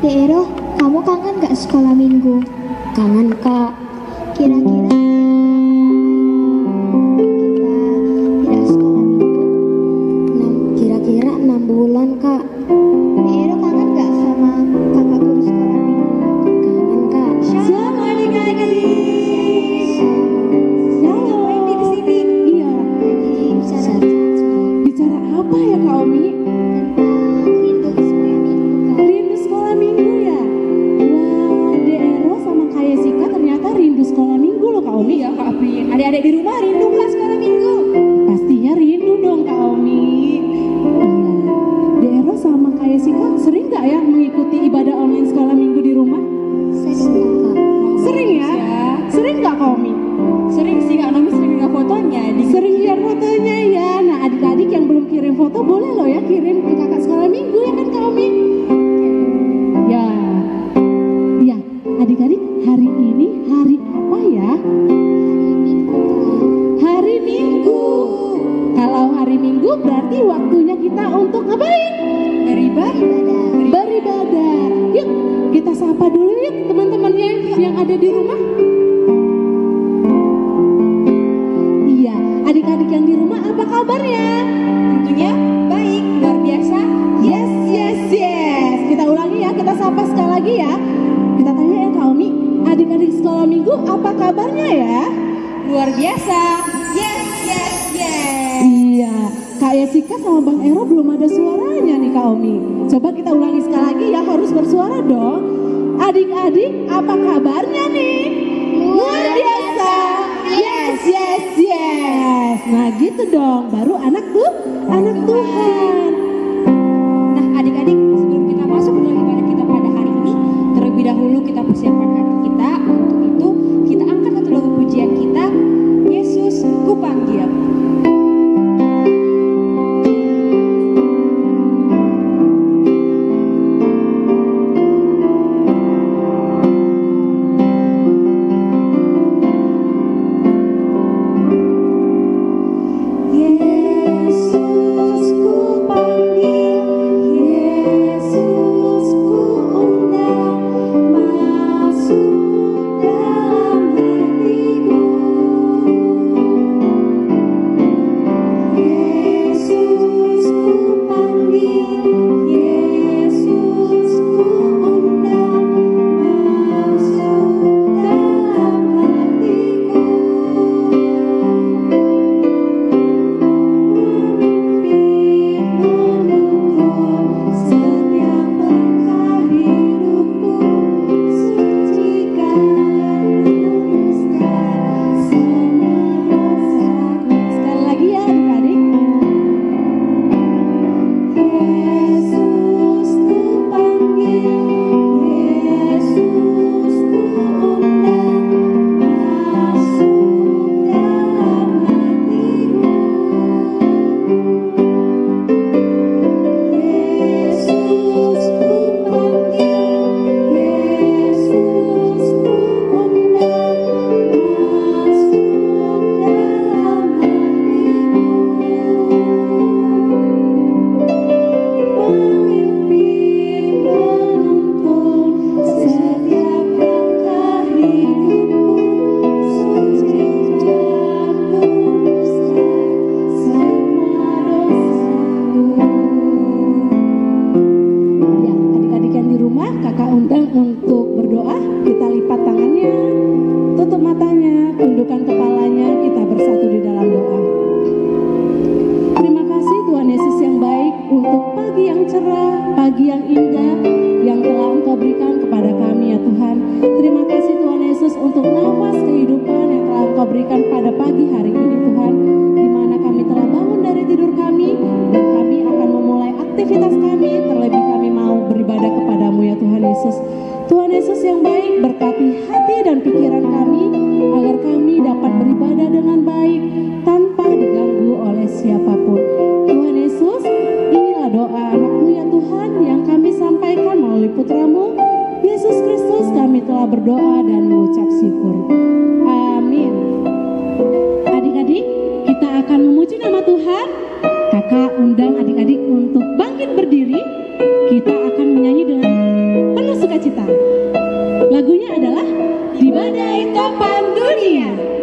Ero, kamu kangen gak sekolah minggu? Kangen Kak. Kira-kira kita tidak sekolah minggu? Kira-kira 6 bulan Kak. Ero kangen gak sama kakak guru sekolah minggu? Kangen Kak. Shalom adik-adik. Shalom di sini. Iya. Bicara apa ya Kak Omi? Rindu sekolah minggu ya. Wah, Dero sama Kak Yesika ternyata rindu sekolah minggu loh Kak Omi. Iya Kak Apin, adik-adik di rumah rindu nggak sekolah minggu? Pastinya rindu dong Kak Omi. Iya. Dero sama Kak Yesika sering nggak ya mengikuti ibadah online sekolah minggu di rumah? Sering ya? Sering nggak Kak Omi? Sering sih Kak Nomi, sering lihat fotonya. Sering lihat fotonya ya. Nah adik-adik yang belum kirim foto boleh loh ya kirim ke kakak sekolah minggu ya kan Kak Omi? Ya. Ya adik-adik, hari ini hari apa ya? Hari Minggu. Kalau hari Minggu berarti waktunya kita untuk ngapain? Beribadah. Yuk kita sapa dulu yuk teman-temannya yang ada di rumah. Iya, adik-adik yang di rumah apa kabarnya? Tentunya baik, luar biasa. Yes. Kita ulangi ya, kita sapa sekali lagi ya. Kita tanya ya Kak Omi, adik-adik sekolah minggu apa kabarnya ya? Luar biasa. Yes. Iya, Kak Yesika sama Bang Ero belum ada suaranya nih Kak Omi. Coba kita ulangi sekali lagi ya, harus bersuara dong. Adik-adik apa kabarnya nih? Luar biasa. Yes. Nah gitu dong, baru anak Tuhan. Nah adik-adik, sebelum kita masuk ke dalam ibadah kita pada hari ini, terlebih dahulu kita persiapkan hati kita. Untuk itu kita angkat satu lagu pujian kita, Yesus Kupanggil. Yesus ku panggil, Yesus ku undang, masuk dalam hatiku. Yesus ku panggil, Yesus ku undang, masuk dalam hatiku. Setiap langkah hidupku, sucikan, luruskan semua dosaku. Sekali lagi ya adik-adik. Yesus ku panggil, Yesus ku undang, masuk dalam hatiku. Yesus ku panggil, Yesus ku undang, masuk dalam hatiku. Memimpin, menuntun setiap langkah hidupku, sucikan, luruskan semua dosaku. Ya, adik-adik yang di rumah, kakak undang untuk berdoa. Kita lipat tangannya, tutup matanya, tundukkan kepalanya, kita bersatu di dalam doa. Terima kasih Tuhan Yesus yang baik untuk pagi yang cerah, pagi yang indah yang telah Engkau berikan kepada kami ya Tuhan. Terima kasih Tuhan Yesus untuk nafas kehidupan yang telah Engkau berikan pada pagi hari ini Tuhan, di mana kami telah bangun dari tidur kami dan kami akan memulai aktivitas kami, terlebih kami mau beribadah kepadamu ya Tuhan Yesus. Tuhan Yesus yang baik, berkati hati dan pikiran kami agar kami dapat beribadah dengan baik tanpa diganggu oleh siapapun. Tuhan Yesus, inilah doa anak-Mu ya Tuhan yang kami sampaikan melalui putramu Yesus Kristus. Kami telah berdoa dan mengucap syukur. Amin. Adik-adik, kita akan memuji nama Tuhan. Kakak undang adik-adik untuk bangkit berdiri. Kita akan menyanyi dengan penuh sukacita. Lagunya adalah Di Badai Topan Dunia. Tuhan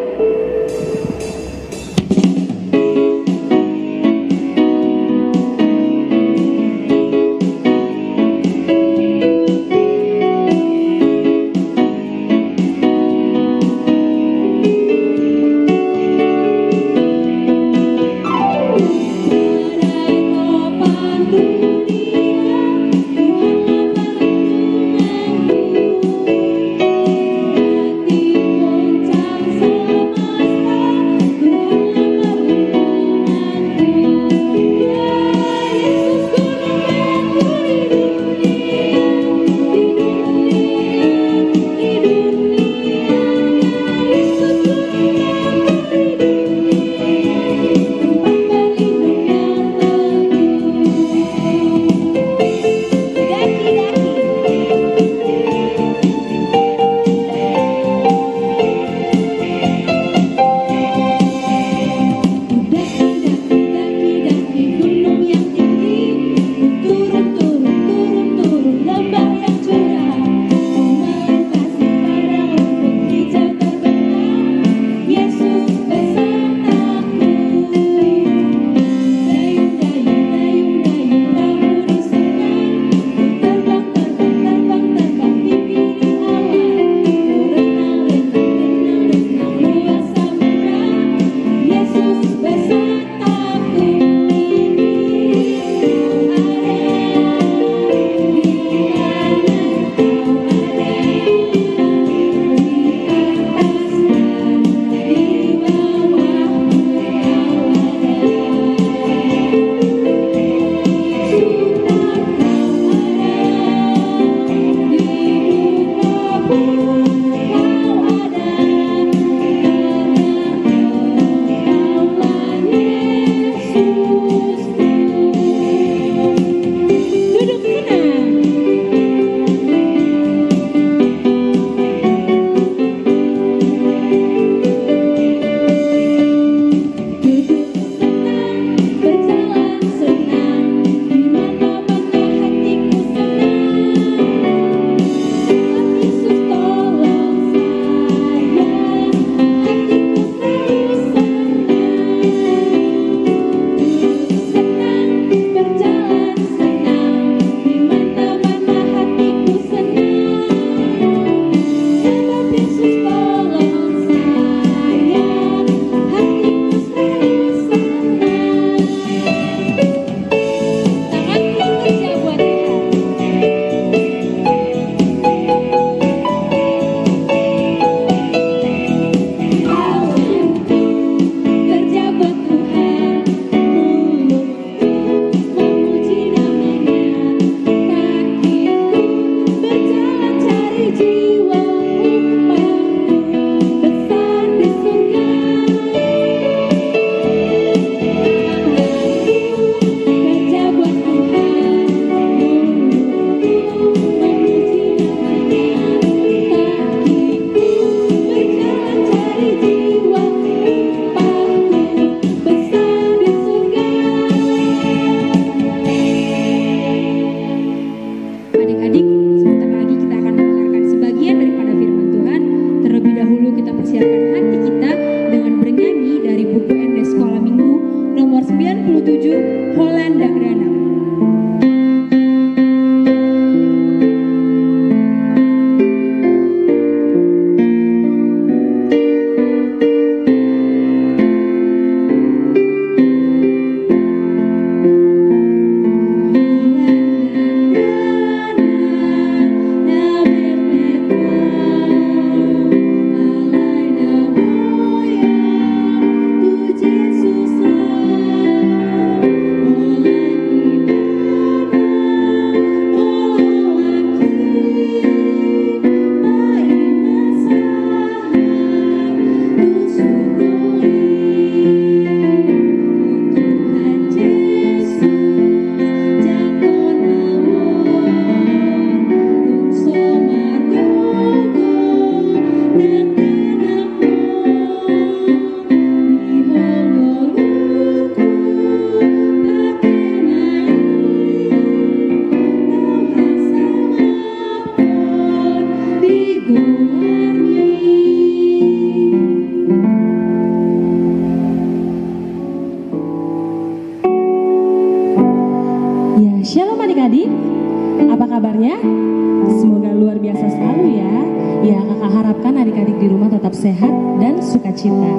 Semoga luar biasa selalu ya. Ya, kakak harapkan adik-adik di rumah tetap sehat dan sukacita.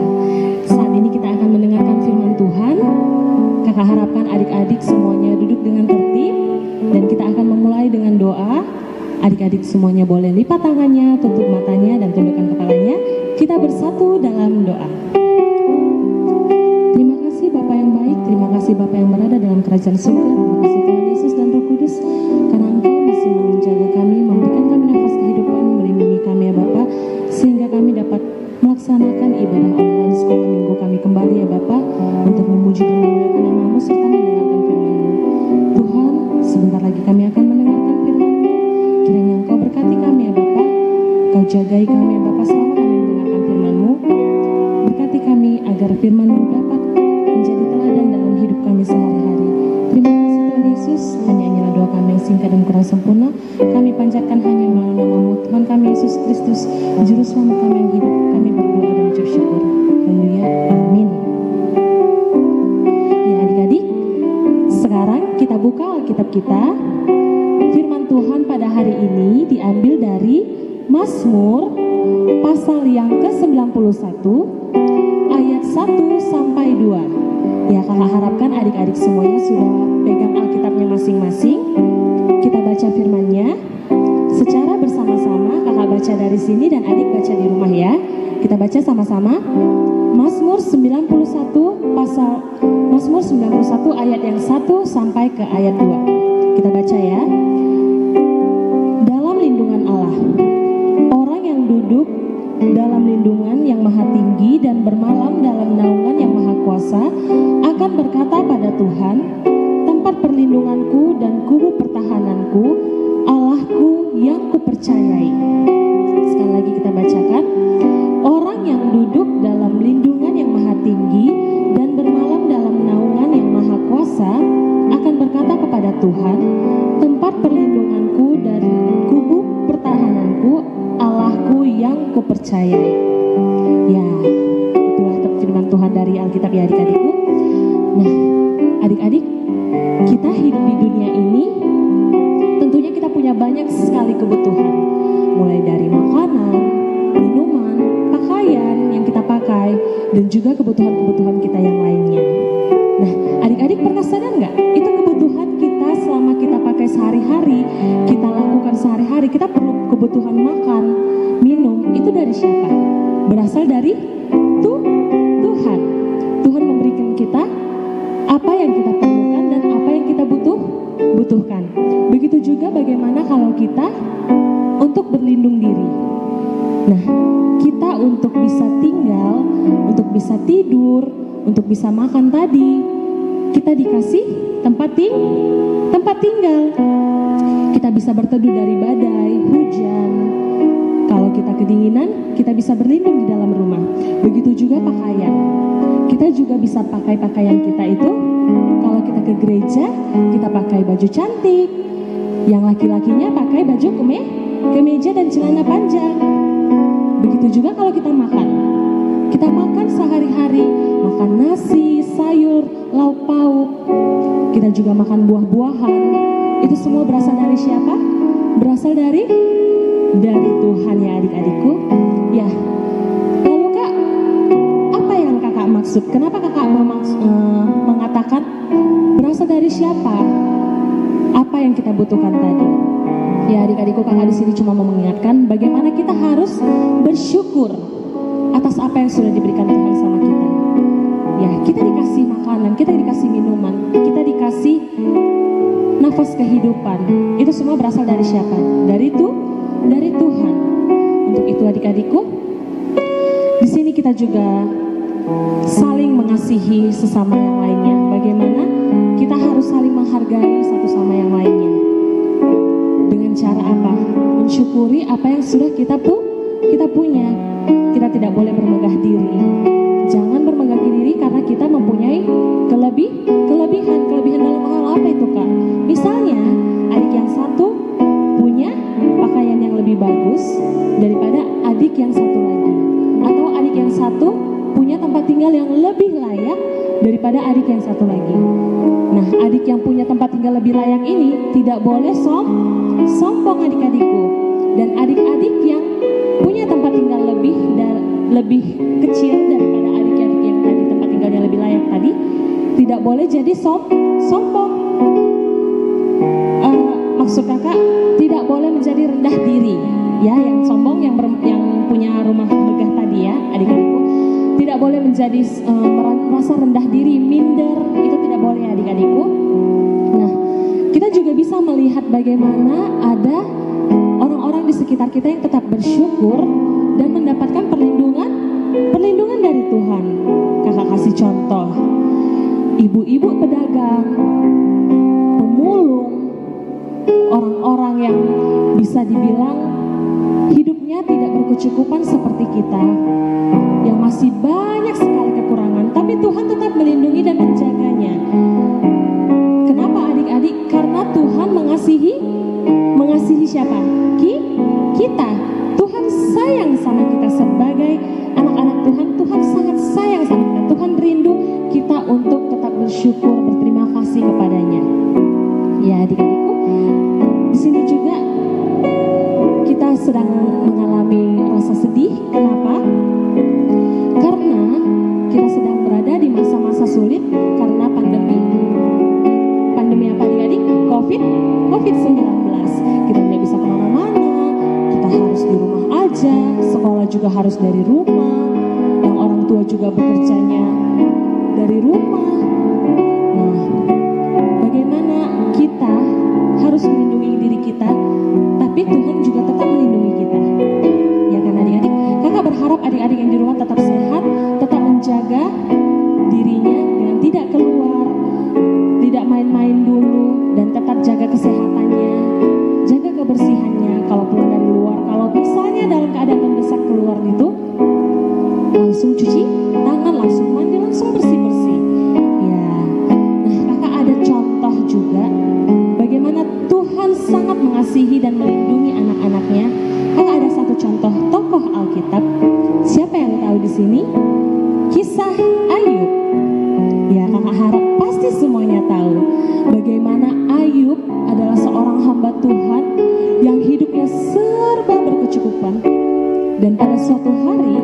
Saat ini kita akan mendengarkan firman Tuhan. Kakak harapkan adik-adik semuanya duduk dengan tertib dan kita akan memulai dengan doa. Adik-adik semuanya boleh lipat tangannya, tutup matanya dan tundukkan kepalanya. Kita bersatu dalam doa. Terima kasih Bapa yang baik, terima kasih Bapa yang berada dalam kerajaan surga. Terima kasih Tuhan Yesus dan Roh Kudus, karena Engkau masih menjaga kami, memberikan kami nafas kehidupan, melindungi kami ya Bapa, sehingga kami dapat melaksanakan ibadah online sekolah minggu kami kembali ya Bapa, untuk memuji dan memuliakan nama-Mu serta mendengarkan firman-Mu. Tuhan, sebentar lagi kami akan mendengarkan firman-Mu. Kiranya Engkau berkati kami ya Bapa, Kau jagai kami ya Bapa selama kami mendengarkan firman-Mu. Berkati kami agar firman-Mu dapat menjadi teladan dalam hidup kami sehari-hari. Terima kasih Tuhan Yesus, hanya inilah doa kami yang singkat dan kurang sempurna. Kami panjatkan hanya melalui nama-Mu, Tuhan kami Yesus Kristus, Juru Selamat kami yang hidup. Kami berdoa dan ucap syukur. Haleluya, amin. Ya adik-adik, sekarang kita buka Alkitab kita. Firman Tuhan pada hari ini diambil dari Mazmur pasal yang ke-91 ayat 1 sampai 2. Ya, kakak harapkan adik-adik semuanya sudah pegang Alkitabnya masing-masing. Kita baca firman-Nya secara bersama-sama. Kakak baca dari sini dan adik baca di rumah ya. Kita baca sama-sama. Mazmur 91 ayat yang 1 sampai ke ayat 2. Kita baca ya. Dalam lindungan Allah, orang yang duduk dalam lindungan yang maha tinggi dan bermalam dalam naungan yang maha kuasa akan berkata pada Tuhan, tempat perlindunganku dan kubu pertahananku, Allahku yang kupercayai. Sekali lagi kita bacakan. Orang yang duduk dalam lindungan yang maha tinggi dan bermalam dalam naungan yang maha kuasa akan berkata kepada Tuhan, tempat perlindunganku dan kubu pertahananku, Allahku yang kupercayai. Ya, itulah firman Tuhan dari Alkitab ya adik-adikku. Nah, adik-adik, kita hidup di dunia ini tentunya kita punya banyak sekali kebutuhan. Mulai dari makanan, minuman, pakaian yang kita pakai, dan juga kebutuhan-kebutuhan kita yang lainnya. Nah, adik-adik pernah sadar nggak? Itu kebutuhan kita selama kita pakai sehari-hari, kita lakukan sehari-hari, kita perlu kebutuhan makan, minum, itu dari siapa? Berasal dari Tuhan. Tuhan memberikan kita apa yang kita perlukan dan apa yang kita butuhkan. Begitu juga bagaimana kalau kita untuk berlindung diri. Nah, kita untuk bisa tinggal, untuk bisa tidur, untuk bisa makan tadi, kita dikasih tempat tinggal. Kita bisa berteduh dari badai, hujan. Kalau kita kedinginan, kita bisa berlindung di dalam rumah. Begitu juga pakaian. Kita juga bisa pakai pakaian kita itu. Kalau kita ke gereja, kita pakai baju cantik. Yang laki-lakinya pakai baju kemeja dan celana panjang. Begitu juga kalau kita makan. Kita makan sehari-hari, makan nasi, sayur, lauk pauk. Kita juga makan buah-buahan. Itu semua berasal dari siapa? Berasal dari Tuhan ya adik-adikku. Ya. Lalu Kak, apa yang Kakak maksud? Kenapa Kakak mengatakan berasal dari siapa? Apa yang kita butuhkan tadi? Ya adik-adikku, Kakak di sini cuma mau mengingatkan bagaimana kita harus bersyukur atas apa yang sudah diberikan Tuhan sama kita. Ya, kita dikasih makanan, kita dikasih minuman, kita dikasih nafas kehidupan. Itu semua berasal dari siapa? Dari Tuhan. Untuk itu adik-adikku, di sini kita juga saling mengasihi sesama yang lainnya. Bagaimana kita harus saling menghargai satu sama yang lainnya. Dengan cara apa? Mensyukuri apa yang sudah kita punya. Kita tidak boleh bermegah diri. Jangan bermegah diri karena kita mempunyai kelebihan dalam hal apa itu Kak? Misalnya adik yang satu punya pakaian yang lebih bagus daripada adik yang satu lagi, atau adik yang satu punya tempat tinggal yang lebih layak daripada adik yang satu lagi. Nah, adik yang punya tempat tinggal lebih layak ini tidak boleh sombong adik-adikku. Dan adik-adik yang punya tempat tinggal lebih kecil daripada adik-adik yang tadi tempat tinggalnya lebih layak tadi, tidak boleh jadi sombong. Maksud kakak tidak boleh menjadi rendah diri, ya, yang sombong, yang punya rumah megah tadi ya adik-adikku, tidak boleh menjadi merasa rendah diri, minder, itu tidak boleh adik-adikku. Nah, kita juga bisa melihat bagaimana ada orang-orang di sekitar kita yang tetap bersyukur dan mendapatkan perlindungan dari Tuhan. Kakak kasih contoh, ibu-ibu pedagang, pemulung, orang-orang yang bisa dibilang hidupnya tidak berkecukupan seperti kita, yang masih banyak sekali kekurangan, tapi Tuhan tetap melindungi dan menjaganya. Kenapa adik-adik? Karena Tuhan mengasihi siapa? Kita. Tuhan sayang sama kita sebagai anak-anak Tuhan. Tuhan sangat sayang sama kita. Tuhan rindu kita untuk tetap bersyukur, berterima kasih kepadanya. Ya adik-adikku, di sini juga kita sedang mengalami rasa sedih. Kenapa? Karena kita sedang berada di masa-masa sulit karena pandemi. Pandemi apa adik-adik? COVID-19. Kita tidak bisa kemana-mana, kita harus di rumah aja, sekolah juga harus dari rumah, yang orang tua juga bekerjanya dari rumah. Nah, bagaimana kita harus melindungi diri kita, tapi Tuhan juga tetap melindungi kita. Ya kan adik-adik? Kakak berharap adik-adik yang di rumah tetap sehat, tetap menjaga dirinya dengan tidak keluar, tidak main-main dulu, dan tetap jaga kesehatannya, jaga kebersihannya. Kalau pulang dari luar, kalau misalnya dalam keadaan mendesak keluar itu, langsung cuci tangan, langsung mandi, langsung bersih-bersih. Ya, nah kakak ada contoh juga bagaimana Tuhan sangat mengasihi dan melindungi anak-anaknya. Kakak ada satu contoh tokoh Alkitab. Siapa yang tahu di sini? Kisah Ayub. Ya, kakak harap pasti semuanya tahu bagaimana Ayub adalah seorang hamba Tuhan yang hidupnya serba berkecukupan, dan pada suatu hari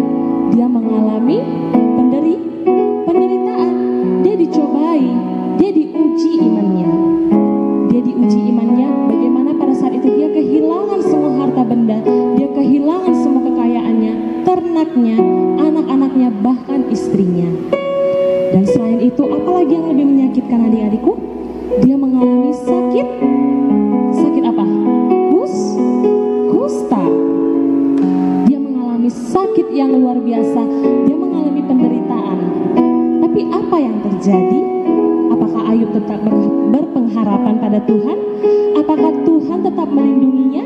dia mengalami penderitaan. Dia dicobai, dia diuji imannya. Bagaimana pada saat itu dia kehilangan semua harta benda, dia kehilangan semua kekayaannya, ternaknya, anak-anaknya, bahkan istrinya. Dan selain itu, apalagi yang lebih menyakitkan adik-adikku? Dia mengalami sakit apa? Kusta. Dia mengalami sakit yang luar biasa. Dia mengalami penderitaan. Tapi apa yang terjadi? Apakah Ayub tetap berpengharapan pada Tuhan? Apakah Tuhan tetap melindunginya?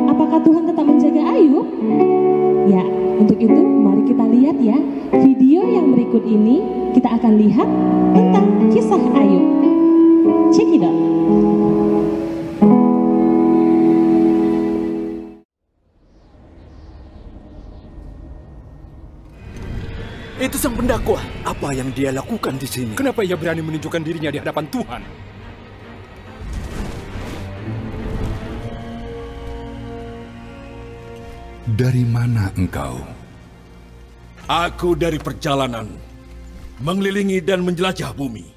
Apakah Tuhan tetap menjaga Ayub? Ya, untuk itu mari kita lihat ya video yang berikut ini. Kita akan lihat tentang kisah Ayub. Check it out. Itu sang pendakwa. Apa yang dia lakukan di sini? Kenapa ia berani menunjukkan dirinya di hadapan Tuhan? Dari mana engkau? Aku dari perjalanan mengelilingi dan menjelajah bumi.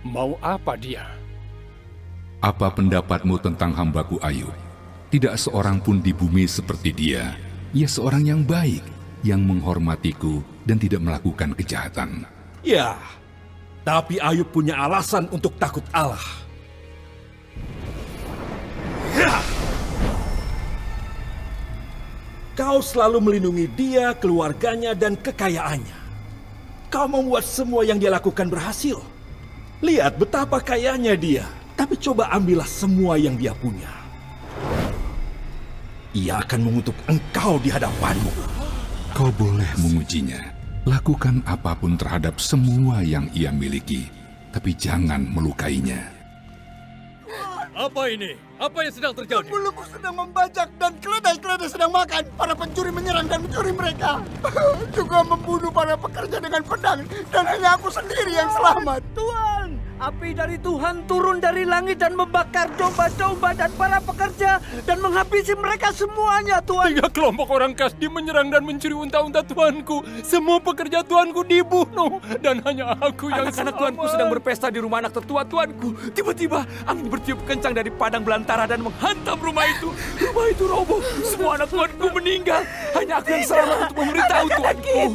Mau apa dia? Apa pendapatmu tentang hambaku Ayub? Tidak seorang pun di bumi seperti dia. Ia seorang yang baik, yang menghormatiku dan tidak melakukan kejahatan. Ya, tapi Ayub punya alasan untuk takut Allah. Ya. Kau selalu melindungi dia, keluarganya, dan kekayaannya. Kau membuat semua yang dia lakukan berhasil. Lihat betapa kayanya dia, tapi coba ambillah semua yang dia punya. Ia akan mengutuk engkau di hadapanmu. Kau boleh mengujinya. Lakukan apapun terhadap semua yang ia miliki, tapi jangan melukainya. Apa ini? Apa yang sedang terjadi? Pembuluku sedang membajak dan keledai-keledai sedang makan. Para pencuri menyerang dan mencuri mereka. Juga membunuh para pekerja dengan pedang. Dan hanya aku sendiri yang selamat. Tuhan, Api dari Tuhan turun dari langit dan membakar domba-domba dan para pekerja dan menghabisi mereka semuanya, Tuhan. 3 kelompok orang Kasdi menyerang dan mencuri unta-unta Tuanku. Semua pekerja Tuanku dibunuh dan hanya aku yang Anak-anak Tuanku sedang berpesta di rumah anak tertua Tuanku. Tiba-tiba angin bertiup kencang dari padang belantara dan menghantam rumah itu. Rumah itu roboh. Semua anak Tuanku meninggal. Hanya aku yang selamat untuk memberitahu Tuanku.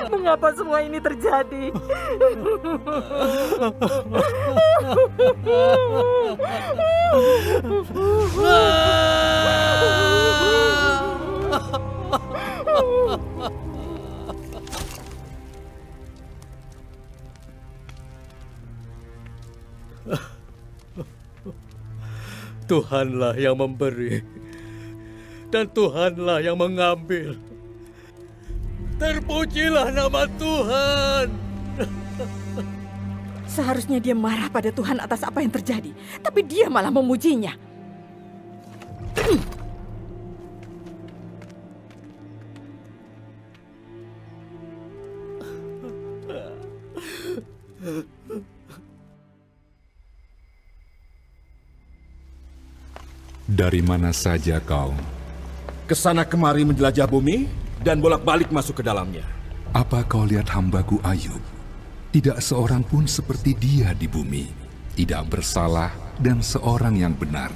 Mengapa semua ini terjadi? Tuhanlah yang memberi dan Tuhanlah yang mengambil. Terpujilah nama Tuhan. Seharusnya dia marah pada Tuhan atas apa yang terjadi, tapi dia malah memujinya. Dari mana saja kau? Kesana kemari menjelajah bumi dan bolak-balik masuk ke dalamnya. Apa kau lihat hambaku Ayub? Tidak seorang pun seperti dia di bumi. Tidak bersalah dan seorang yang benar.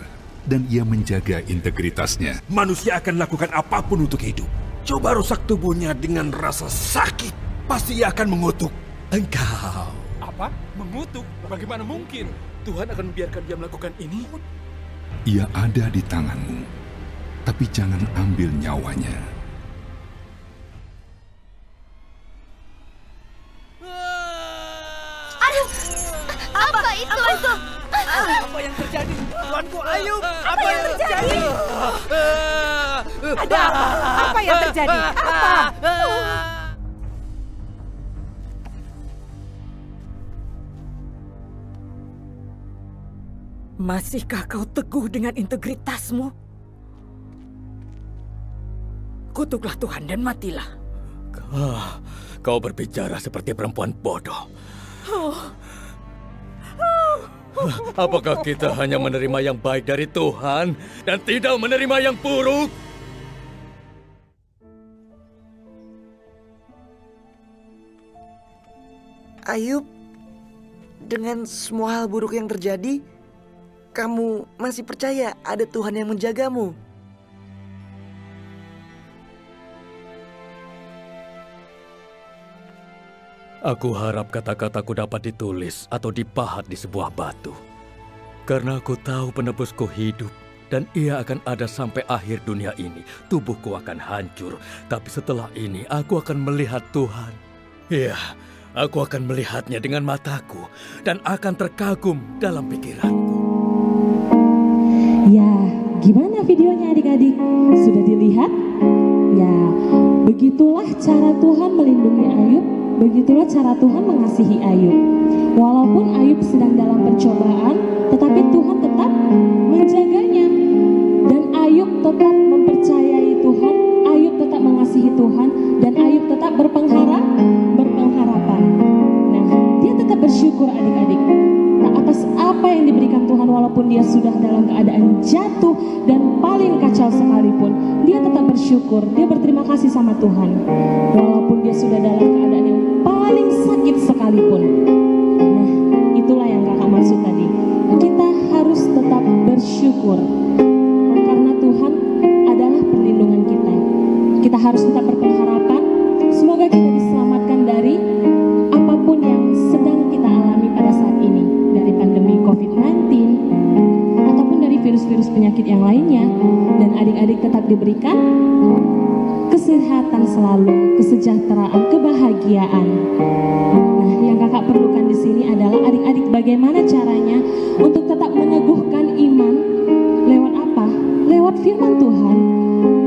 Dan ia menjaga integritasnya. Manusia akan lakukan apapun untuk hidup. Coba rusak tubuhnya dengan rasa sakit. Pasti ia akan mengutuk engkau. Apa? Mengutuk? Bagaimana mungkin? Tuhan akan membiarkan dia melakukan ini? Ia ada di tanganmu, tapi jangan ambil nyawanya. Aduh, apa itu? Apa yang terjadi? Tuanku Ayub, Apa yang terjadi? Ada apa? Apa yang terjadi? Apa? Masihkah kau teguh dengan integritasmu? Kutuklah Tuhan dan matilah. Kau berbicara seperti perempuan bodoh. Apakah kita hanya menerima yang baik dari Tuhan dan tidak menerima yang buruk? Ayub, dengan semua hal buruk yang terjadi, kamu masih percaya ada Tuhan yang menjagamu? Aku harap kata-kataku dapat ditulis atau dipahat di sebuah batu. Karena aku tahu penebusku hidup dan ia akan ada sampai akhir dunia ini. Tubuhku akan hancur, tapi setelah ini aku akan melihat Tuhan. Iya, aku akan melihatnya dengan mataku dan akan terkagum dalam pikiranku. Ya, gimana videonya adik-adik? Sudah dilihat? Ya, begitulah cara Tuhan melindungi Ayub, begitulah cara Tuhan mengasihi Ayub. Walaupun Ayub sedang dalam pencobaan, tetapi Tuhan tetap menjaganya. Dan Ayub tetap mempercayai Tuhan, Ayub tetap mengasihi Tuhan, dan Ayub tetap berpengharapan. Nah, dia tetap bersyukur adik-adik. Atas apa yang diberikan Tuhan, walaupun dia sudah dalam keadaan jatuh dan paling kacau sekalipun, dia tetap bersyukur, dia berterima kasih sama Tuhan. Walaupun dia sudah dalam keadaan yang paling sakit sekalipun. Nah, itulah yang kakak maksud tadi. Kita harus tetap bersyukur, karena Tuhan adalah perlindungan kita. Kita harus tetap berpengharapan, semoga kita diselamatkan dari apapun yang sedang kita alami pada saat ini. Dari pandemi COVID-19 ataupun dari virus-virus penyakit yang lainnya, dan adik-adik tetap diberikan kesehatan selalu, kesejahteraan, kebahagiaan. Nah, yang kakak perlukan di sini adalah adik-adik bagaimana caranya untuk tetap meneguhkan iman lewat apa? Lewat firman Tuhan,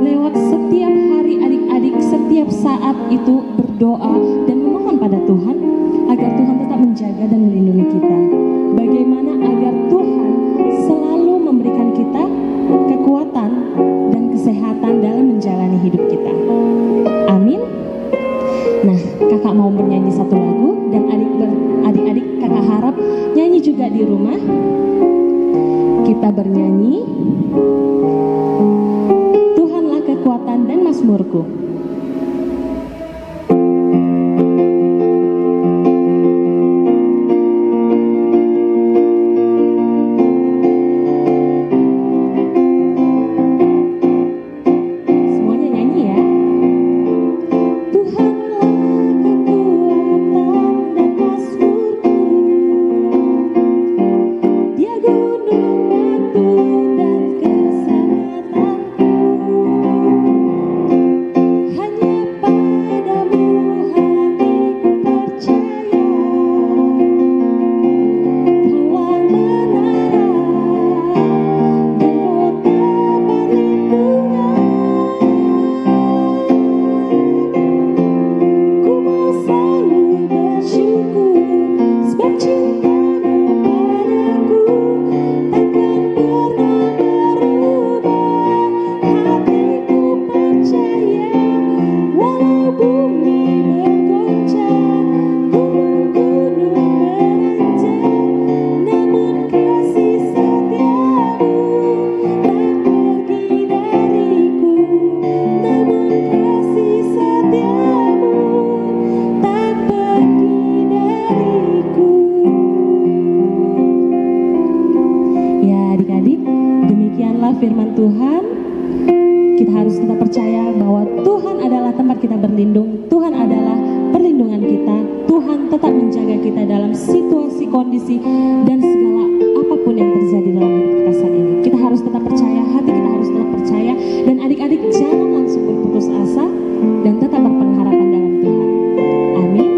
lewat setiap hari adik-adik setiap saat itu berdoa dan memohon pada Tuhan agar Tuhan tetap menjaga dan melindungi kita. Bagaimana agar Tuhan selalu memberikan kita kekuatan dan kesehatan dalam menjalani hidup kita. Amin. akan bernyanyi satu lagu dan adik-adik kakak harap nyanyi juga di rumah. Kita bernyanyi Tuhanlah kekuatan dan mazmurku. Firman Tuhan, kita harus tetap percaya bahwa Tuhan adalah tempat kita berlindung, Tuhan adalah perlindungan kita, Tuhan tetap menjaga kita dalam situasi, kondisi, dan segala apapun yang terjadi dalam hidup kita saat ini. Kita harus tetap percaya, hati kita harus tetap percaya, dan adik-adik jangan langsung berputus asa, dan tetap berpengharapan dalam Tuhan. Amin.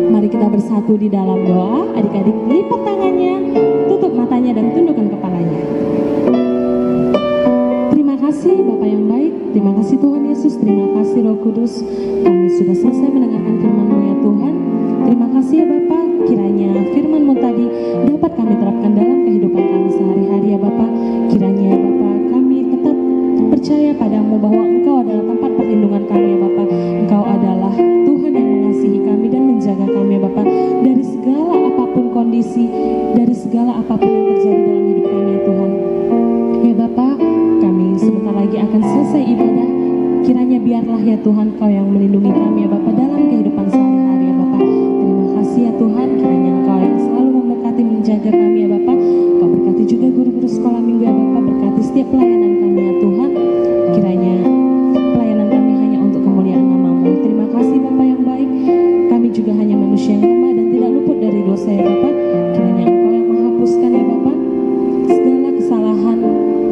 Mari kita bersatu di dalam doa, adik-adik lipat tangannya, tutup matanya, dan tundukkan kepalanya. Terima kasih Bapa yang baik, terima kasih Tuhan Yesus, terima kasih Roh Kudus. Kami sudah selesai mendengarkan firman-Mu ya Tuhan. Terima kasih ya Bapa, kiranya firman-Mu tadi dapat kami terapkan dalam kehidupan kami sehari-hari ya Bapa. Kiranya ya Bapa, kami tetap percaya padamu bahwa Engkau adalah tempat perlindungan kami ya Bapa. Engkau adalah Tuhan yang mengasihi kami dan menjaga kami ya Bapa, dari segala apapun kondisi, dari segala apapun yang terjadi dalam hidup kami ya Tuhan. Ya Bapa, kami sebentar lagi akan selesai ibadah. Kiranya biarlah ya Tuhan Kau yang melindungi kami ya Bapa dalam kehidupan sehari-hari ya Bapa. Terima kasih ya Tuhan, kiranya Engkau yang selalu memberkati menjaga kami ya Bapa. Kau berkati juga guru-guru sekolah minggu ya Bapa, berkati setiap pelayanan kami ya Tuhan. Kiranya pelayanan kami hanya untuk kemuliaan nama-Mu. Terima kasih Bapa yang baik, kami juga hanya manusia yang lemah dan tidak luput dari dosa ya Bapa. Kiranya Engkau yang menghapuskan ya Bapa segala kesalahan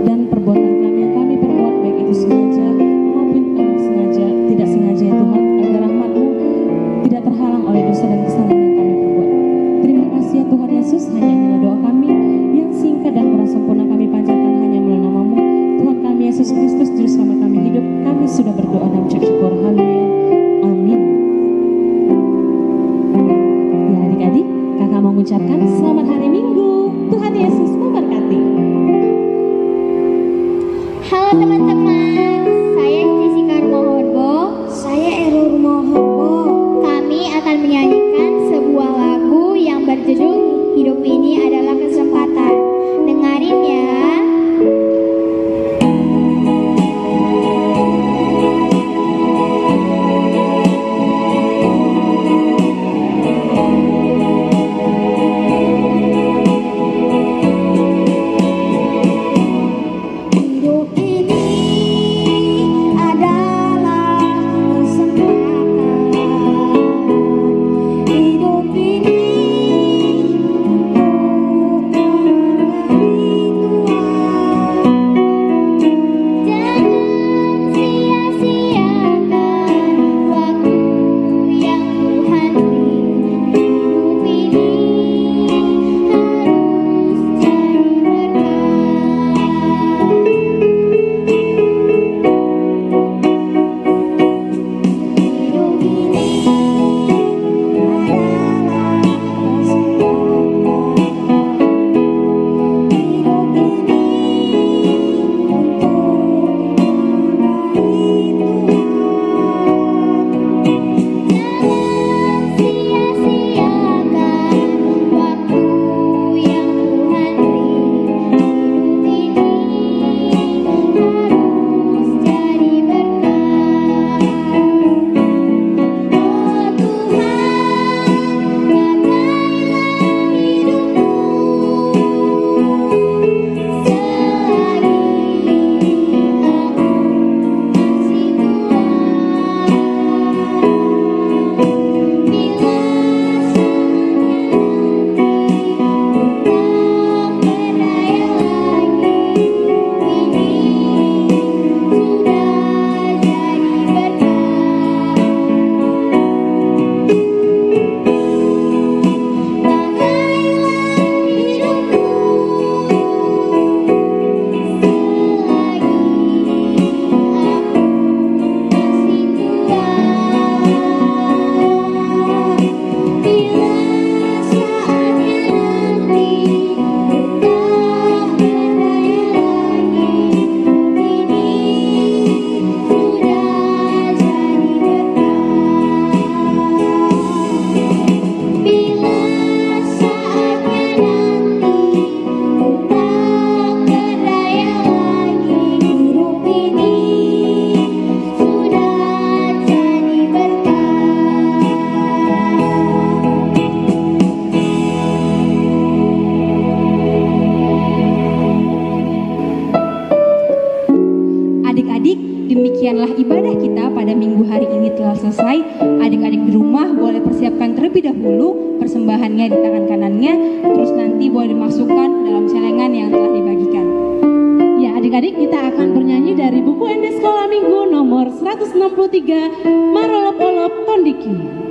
dan perbuatan kami yang kami perbuat, baik itu sengaja maupun tidak sengaja ya Tuhan, agar rahmat-Mu tidak terhalang oleh dosa dan kesalahan yang kami perbuat. Terima kasih ya Tuhan Yesus, hanya inilah doa kami yang singkat dan kurang sempurna kami panjatkan hanya melalui nama-Mu Tuhan kami Yesus Kristus, Juru Selamat kami hidup. Kami sudah berdoa dan ucap syukur. Haleluya. Amin. Ya adik-adik, kakak mau mengucapkan selamat hari Minggu. Tuhan Yesus memberkati. Halo teman-teman, saya Jessica Rumohorbo. Saya Eru Rumohorbo. Kami akan menyanyikan sebuah lagu yang berjudul Hidup Ini Adalah Kesempatan. Dengarin ya. Hidup ini terlebih dahulu persembahannya di tangan kanannya, terus nanti boleh dimasukkan dalam celengan yang telah dibagikan. Ya, adik-adik, kita akan bernyanyi dari buku ND Sekolah Minggu nomor 163, Marolop-olop Tondiki.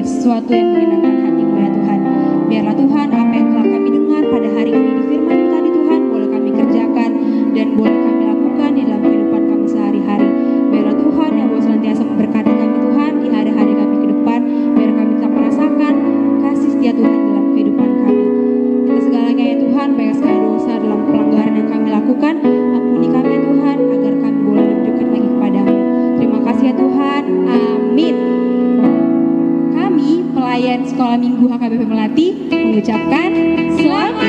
Sesuatu yang menyenangkan hati-Mu ya Tuhan. Biarlah Tuhan apa yang telah kami dengar pada hari ini di firman-Mu tadi Tuhan, boleh kami kerjakan dan boleh kami lakukan di dalam kehidupan kami sehari-hari. Biarlah Tuhan yang boleh senantiasa memberkati kami Tuhan di hari-hari kami ke depan. Biar kami tetap merasakan kasih setia Tuhan dalam kehidupan kami. Kita segalanya ya Tuhan, banyak sekali dosa dalam pelanggaran yang kami lakukan. Ampuni kami ya Tuhan, agar kami boleh lebih dekat lagi kepadamu. Terima kasih ya Tuhan. Amin. Pelayan Sekolah Minggu HKBP Melati mengucapkan selamat